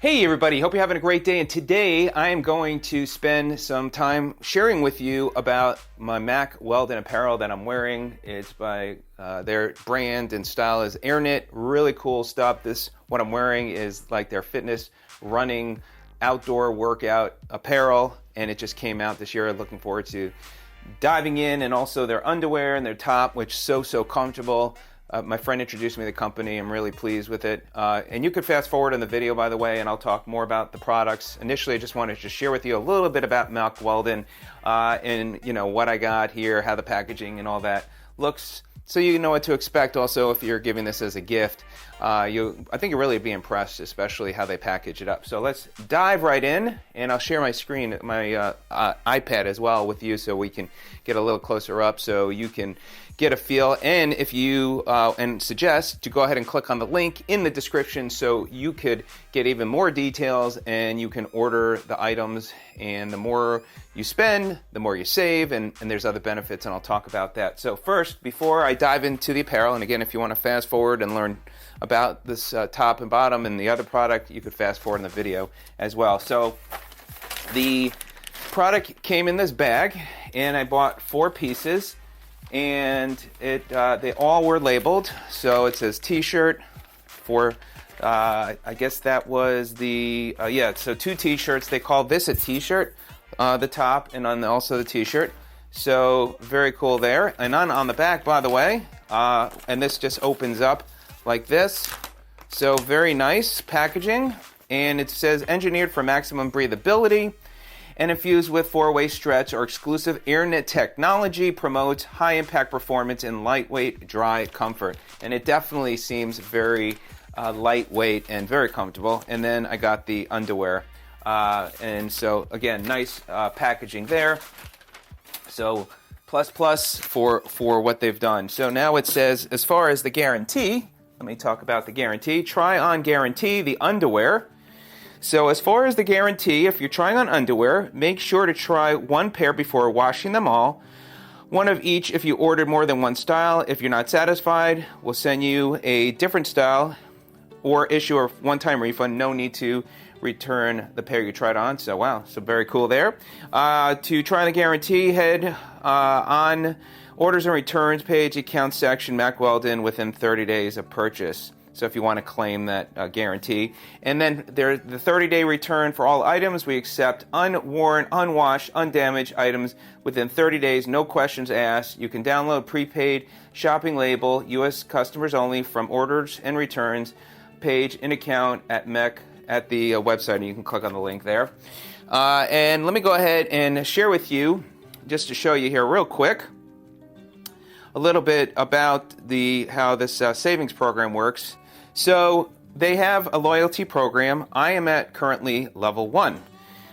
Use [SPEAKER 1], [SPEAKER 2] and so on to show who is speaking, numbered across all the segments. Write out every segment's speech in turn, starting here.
[SPEAKER 1] Hey everybody, hope you're having a great day, and today I am going to spend some time sharing with you about my Mack Weldon apparel that I'm wearing. It's by their brand and style is Airknit. Really cool stuff. What I'm wearing is like their fitness, running, outdoor workout apparel, and it just came out this year. Looking forward to diving in, and also their underwear and their top, which is so comfortable. My friend introduced me to the company. I'm really pleased with it. And you could fast forward in the video, by the way, and I'll talk more about the products. Initially, I just wanted to share with you a little bit about Mack Weldon and what I got here, how the packaging and all that looks, so you know what to expect. Also, if you're giving this as a gift, I think you'll really be impressed, especially how they package it up. So let's dive right in, and I'll share my screen, my iPad as well with you, so we can get a little closer up, so you can get a feel. And if you and suggest to go ahead and click on the link in the description, so you could get even more details and you can order the items. And the more you spend, the more you save, and there's other benefits, and I'll talk about that. So first, before I dive into the apparel, and again, if you want to fast forward and learn about this top and bottom and the other product, you could fast forward in the video as well. So the product came in this bag, and I bought 4 pieces, and they all were labeled. So it says t-shirt for I guess that was the so 2 t-shirts. They call this a t-shirt, the top, and also the t-shirt. So very cool there. And on the back, by the way, and this just opens up like this. So very nice packaging, and it says engineered for maximum breathability and infused with 4-way stretch. Or exclusive Airknit technology promotes high impact performance and lightweight dry comfort. And it definitely seems very lightweight and very comfortable. And then I got the underwear, and so again, nice packaging there. So plus for what they've done. So now it says, as far as the guarantee, let me talk about the guarantee. Try on guarantee, the underwear. So as far as the guarantee, if you're trying on underwear, make sure to try 1 pair before washing them all. 1 of each if you ordered more than 1 style. If you're not satisfied, we'll send you a different style or issue a one-time refund. No need to return the pair you tried on. So wow, so very cool there. To try the guarantee, head on orders and returns page, account section, Mack Weldon, within 30 days of purchase. So if you want to claim that guarantee. And then there's the 30-day return for all items. We accept unworn, unwashed, undamaged items within 30 days, no questions asked. You can download prepaid shopping label, U.S. customers only, from orders and returns page in account at Mack at the website, and you can click on the link there. And let me go ahead and share with you, just to show you here real quick, a little bit about how this savings program works. So they have a loyalty program. I am at currently level 1.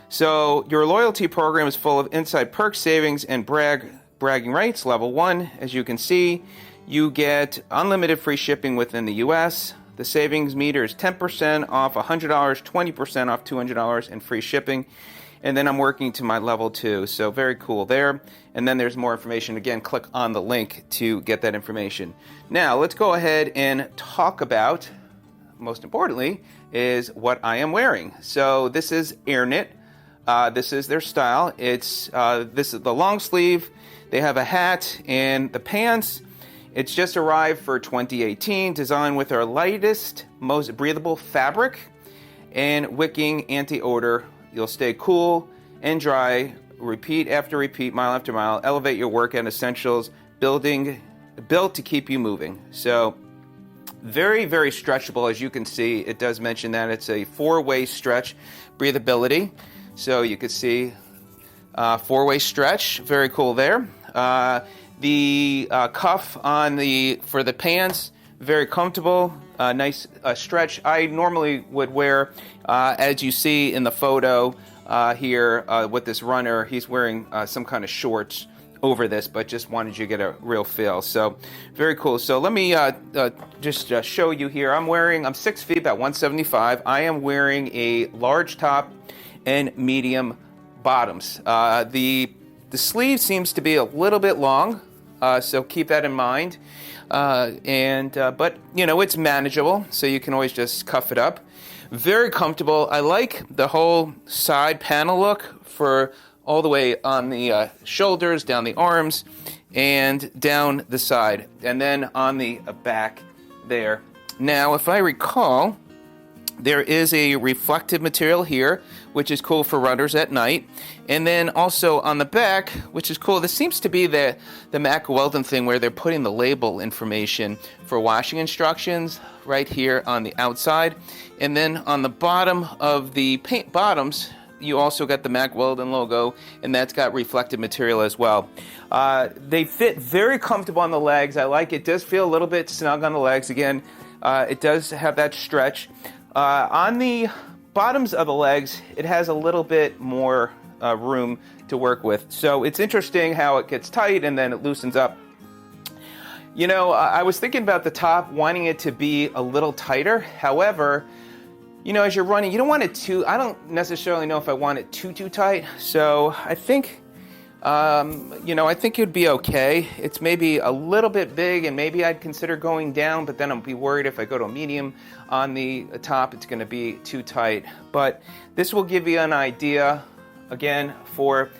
[SPEAKER 1] So your loyalty program is full of inside perks, savings, and bragging rights. Level 1, as you can see, you get unlimited free shipping within the U.S. The savings meter is 10% off $100, 20% off $200, and free shipping. And then I'm working to my level 2, so very cool there. And then there's more information. Again, click on the link to get that information. Now, let's go ahead and talk about, most importantly, is what I am wearing. So this is Airknit. This is their style. This is the long sleeve. They have a hat and the pants. It's just arrived for 2018, designed with our lightest, most breathable fabric and wicking anti-odor. You'll stay cool and dry, repeat after repeat, mile after mile. Elevate your workout essentials, built to keep you moving. So very, very stretchable, as you can see. It does mention that it's a 4-way stretch breathability. So you can see 4-way stretch, very cool there. The cuff for the pants, very comfortable, nice stretch. I normally would wear, as you see in the photo here with this runner, he's wearing some kind of shorts over this, but just wanted you to get a real feel. So very cool. So let me just show you here. I'm 6 feet, about 175. I am wearing a large top and medium bottoms. The sleeve seems to be a little bit long, so keep that in mind. But it's manageable, so you can always just cuff it up. Very comfortable. I like the whole side panel look for all the way on the shoulders, down the arms, and down the side, and then on the back there. Now, if I recall, there is a reflective material here, which is cool for runners at night. And then also on the back, which is cool, this seems to be the Mack Weldon thing where they're putting the label information for washing instructions right here on the outside. And then on the bottom of the paint bottoms, you also got the Mack Weldon logo, and that's got reflective material as well. They fit very comfortable on the legs. I like it. It does feel a little bit snug on the legs. Again, it does have that stretch. On the bottoms of the legs, it has a little bit more room to work with. So it's interesting how it gets tight and then it loosens up. You know, I was thinking about the top, wanting it to be a little tighter. However, you know, as you're running, you don't want it too, I don't necessarily know if I want it too tight. So I think, you know, I think it'd be okay. It's maybe a little bit big and maybe I'd consider going down, but then I'll be worried if I go to a medium on the top, it's going to be too tight. But this will give you an idea, again, for,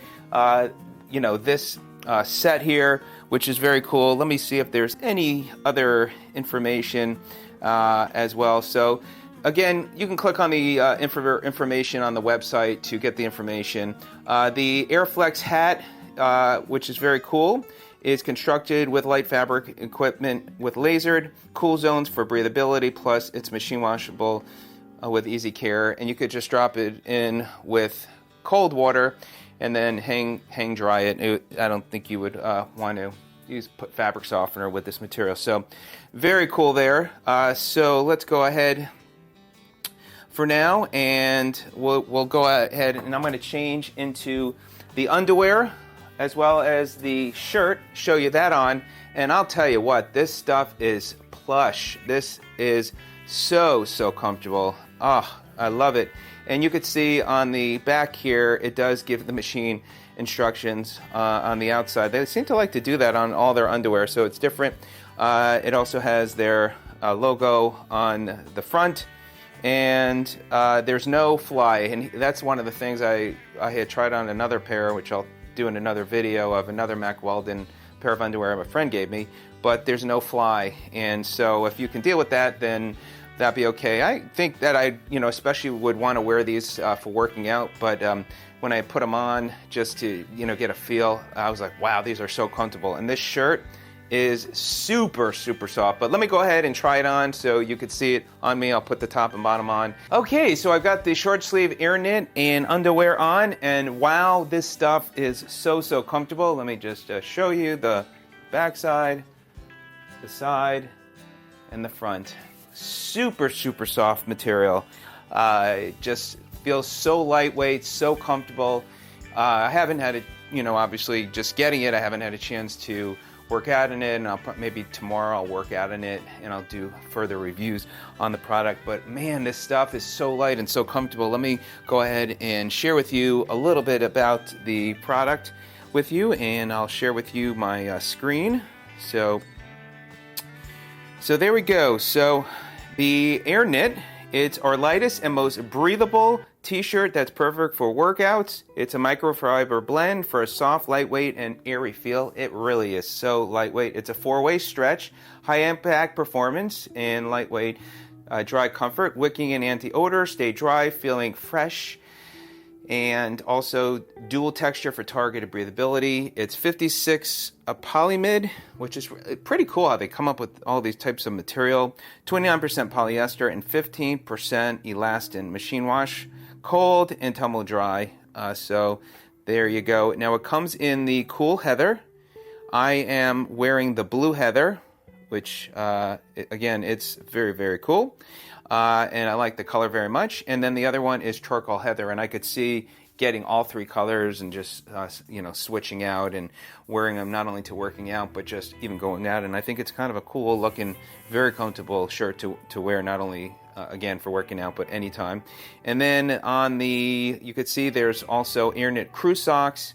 [SPEAKER 1] you know, this set here, which is very cool. Let me see if there's any other information as well. So, again, you can click on the information on the website to get the information. The Airflex hat, which is very cool, is constructed with light fabric equipment with lasered cool zones for breathability, plus it's machine washable with easy care. And you could just drop it in with cold water and then hang dry it. I don't think you would want to put fabric softener with this material. So very cool there. So let's go ahead for now, and we'll go ahead, and I'm going to change into the underwear as well as the shirt, show you that on, and I'll tell you what, this stuff is plush. This is so comfortable. Oh, I love it. And you could see on the back here, it does give the machine instructions on the outside. They seem to like to do that on all their underwear, so it's different. It also has their logo on the front, and there's no fly, and that's one of the things I had tried on another pair, which I'll do in another video of another Mack Weldon pair of underwear my friend gave me, but there's no fly, and so if you can deal with that, then that'd be okay. I think that I, you know, especially would want to wear these for working out, but when I put them on just to, you know, get a feel, I was like, wow, these are so comfortable. And this shirt is super soft, but let me go ahead and try it on so you could see it on me. I'll put the top and bottom on. Okay, so I've got the short sleeve Airknit and underwear on, and wow, this stuff is so comfortable. Let me just show you the back side, the side, and the front. Super soft material. It just feels so lightweight, so comfortable. I haven't had it, you know, obviously just getting it, I haven't had a chance to work out in it, and maybe tomorrow I'll work out in it and I'll do further reviews on the product. But man, this stuff is so light and so comfortable. Let me go ahead and share with you a little bit about the product with you, and I'll share with you my screen. So there we go. So the Airknit, it's our lightest and most breathable t-shirt that's perfect for workouts. It's a microfiber blend for a soft, lightweight, and airy feel. It really is so lightweight. It's a 4-way stretch, high impact performance, and lightweight dry comfort, wicking and anti-odor, stay dry, feeling fresh, and also dual texture for targeted breathability. It's 56 polymid, which is pretty cool how they come up with all these types of material. 29% polyester and 15% elastin. Machine wash, cold, and tumble dry. So there you go. Now it comes in the cool heather. I am wearing the blue heather, which again, it's very cool. And I like the color very much. And then the other one is charcoal heather, and I could see getting all three colors and just you know, switching out and wearing them not only to working out but just even going out. And I think it's kind of a cool looking, very comfortable shirt to wear, not only again for working out but anytime. And then on the, you could see there's also Airknit crew socks,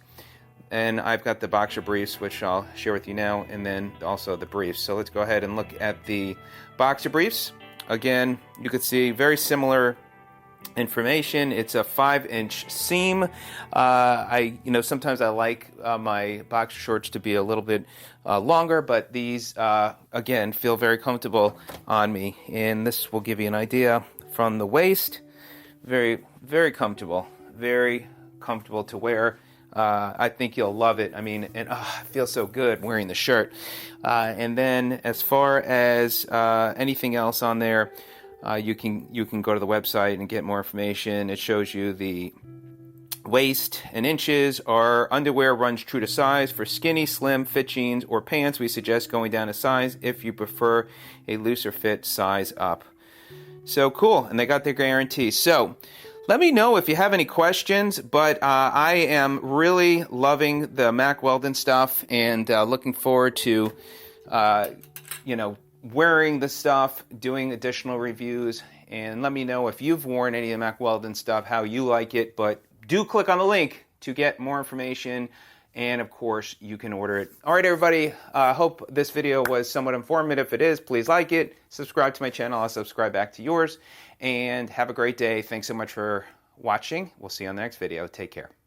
[SPEAKER 1] and I've got the boxer briefs, which I'll share with you now, and then also the briefs. So let's go ahead and look at the boxer briefs. Again, you could see very similar information. It's a 5-inch seam. Sometimes I like my boxer shorts to be a little bit longer, but these, again, feel very comfortable on me. And this will give you an idea from the waist. Very, very comfortable. Very comfortable to wear. I think you'll love it. I mean, and it feels so good wearing the shirt. And then as far as anything else on there, you can go to the website and get more information. It shows you the waist in inches. Our underwear runs true to size. For skinny, slim, fit jeans, or pants, we suggest going down a size if you prefer a looser fit, size up. So cool, and they got their guarantee. So let me know if you have any questions, but I am really loving the Mack Weldon stuff and looking forward to, wearing the stuff, doing additional reviews, and let me know if you've worn any of the Mack Weldon stuff, how you like it, but do click on the link to get more information, and of course, you can order it. All right, everybody, hope this video was somewhat informative. If it is, please like it, subscribe to my channel, I'll subscribe back to yours, and have a great day. Thanks so much for watching. We'll see you on the next video. Take care.